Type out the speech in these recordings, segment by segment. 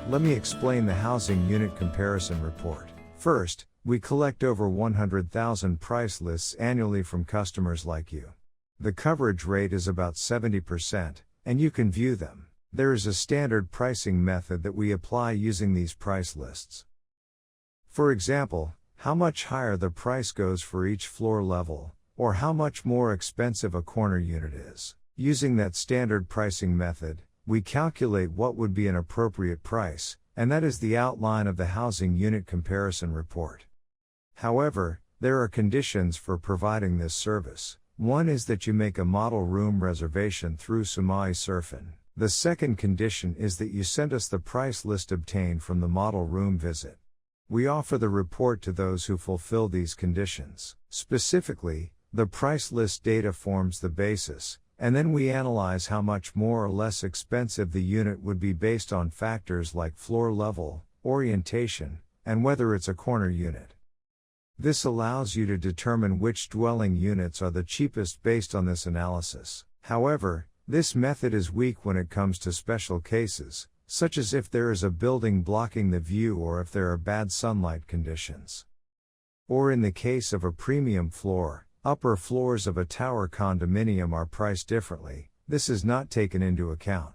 Let me explain the Housing Unit Comparison Report. First, we collect over 100,000 price lists annually from customers like you. The coverage rate is about 70%, and you can view them. There is a standard pricing method that we apply using these price lists. For example, how much higher the price goes for each floor level, or how much more expensive a corner unit is. Using that standard pricing method, we calculate what would be an appropriate price, and that is the outline of the Housing Unit Comparison Report. However, there are conditions for providing this service. One is that you make a model room reservation through Sumae Surfin. The second condition is that you send us the price list obtained from the model room visit. We offer the report to those who fulfill these conditions. Specifically, the price list data forms the basis, and then we analyze how much more or less expensive the unit would be based on factors like floor level, orientation, and whether it's a corner unit. This allows you to determine which dwelling units are the cheapest based on this analysis. However, this method is weak when it comes to special cases, such as if there is a building blocking the view or if there are bad sunlight conditions. Or in the case of a premium floor, upper floors of a tower condominium are priced differently. This is not taken into account.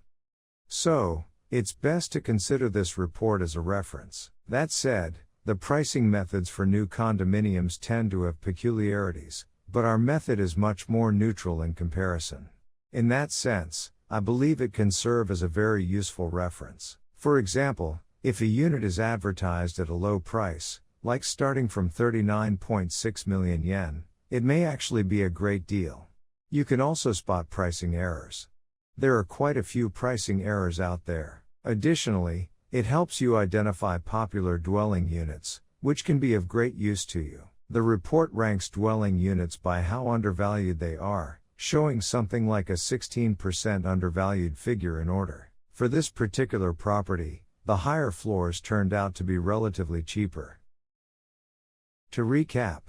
So, it's best to consider this report as a reference. That said, the pricing methods for new condominiums tend to have peculiarities, but our method is much more neutral in comparison. In that sense, I believe it can serve as a very useful reference. For example, if a unit is advertised at a low price, like starting from 39.6 million yen, it may actually be a great deal. You can also spot pricing errors. There are quite a few pricing errors out there. Additionally, it helps you identify popular dwelling units, which can be of great use to you. The report ranks dwelling units by how undervalued they are, showing something like a 16% undervalued figure in order. For this particular property, the higher floors turned out to be relatively cheaper. To recap.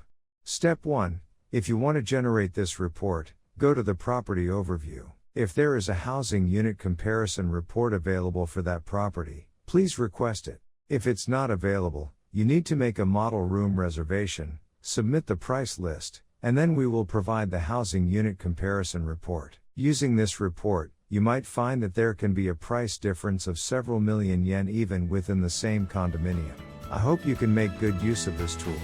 Step 1. If you want to generate this report, go to the property overview. If there is a housing unit comparison report available for that property, please request it. If it's not available, you need to make a model room reservation, submit the price list, and then we will provide the housing unit comparison report. Using this report, you might find that there can be a price difference of several million yen even within the same condominium. I hope you can make good use of this tool.